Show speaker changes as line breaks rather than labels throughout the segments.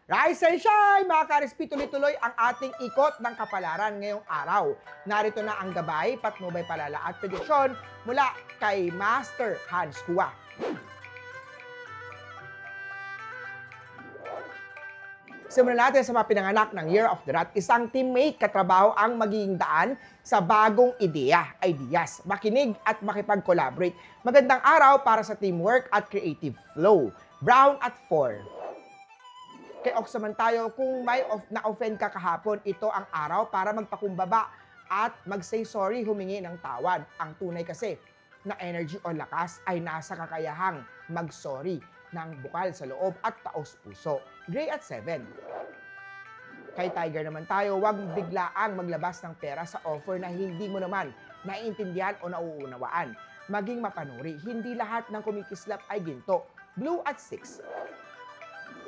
Rise and shine! Mga ka-RSP, tuloy-tuloy ang ating ikot ng kapalaran ngayong araw. Narito na ang gabay, patnubay, palala at prediksyon mula kay Master Hans Kua. Simulan natin sa mga pinanganak ng Year of the Rat. Isang teammate katrabaho ang magiging daan sa bagong ideas, makinig at makipag-collaborate. Magandang araw para sa teamwork at creative flow. Brown at 4. Kay Ox naman tayo, kung may na-offend ka kahapon, ito ang araw para magpakumbaba at mag-say sorry, humingi ng tawad. Ang tunay kasi na energy o lakas ay nasa kakayahang mag-sorry ng bukal sa loob at taos puso. Gray at 7. Kay Tiger naman tayo, huwag biglaang maglabas ng pera sa offer na hindi mo naman naiintindihan o nauunawaan. Maging mapanuri, hindi lahat ng kumikislap ay ginto. Blue at 6.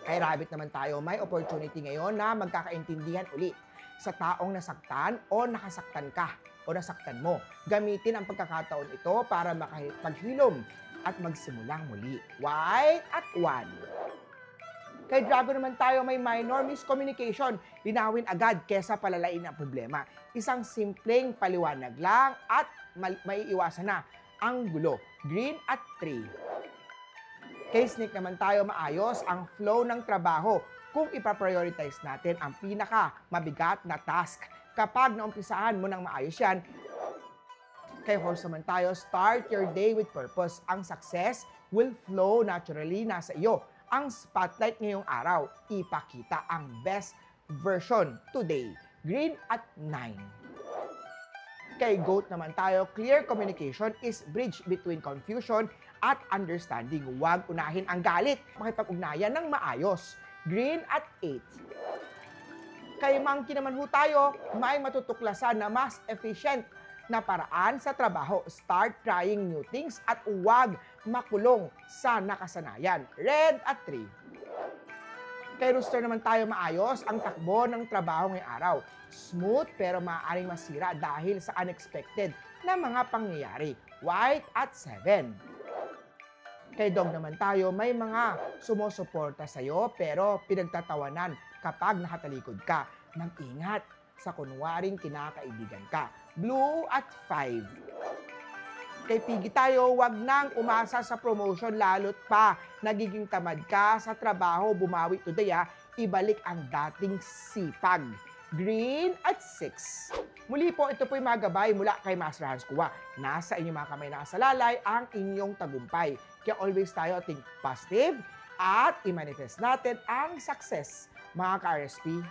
Kay Rabbit naman tayo, may opportunity ngayon na magkakaintindihan uli sa taong nasaktan o nakasaktan ka o nasaktan mo. Gamitin ang pagkakataon ito para makapaghilom at magsimulang muli. White at 1. Kay Dragon naman tayo, may minor miscommunication. Linawin agad kesa palalain ang problema. Isang simpleng paliwanag lang at maiiwasan na ang gulo. Green at 3. Kay Snake naman tayo, maayos ang flow ng trabaho kung ipaprioritize natin ang pinaka-mabigat na task. Kapag naumpisahan mo ng maayos yan, kay Horse naman tayo, start your day with purpose. Ang success will flow naturally, nasa iyo. Ang spotlight ngayong araw, ipakita ang best version today. Green at 9. Kay Goat naman tayo, clear communication is bridge between confusion at understanding. Huwag unahin ang galit. Makipag-ugnayan ng maayos. Green at 8. Kay Monkey naman ho tayo, may matutuklasan na mas efficient na paraan sa trabaho. Start trying new things at huwag makulong sa nakasanayan. Red at 3. Kay Rooster naman tayo, maayos ang takbo ng trabaho ngayong araw. Smooth pero maaaring masira dahil sa unexpected na mga pangyayari. White at 7. Kay Dog naman tayo, may mga sumusuporta sa'yo pero pinagtatawanan kapag nakatalikod ka. Mag-ingat sa kunwaring kinakaibigan ka. Blue at 5. Kay Piggy tayo, wag nang umasa sa promotion lalo't pa nagiging tamad ka sa trabaho, bumawi today ibalik ang dating sipag. Green at 6. Muli po, ito po'y magabay mula kay Master Hans Kua. Nasa inyong mga kamay nakasalalay ang inyong tagumpay. Kaya always tayo think positive at i-manifest natin ang success. Mga ka-RSP,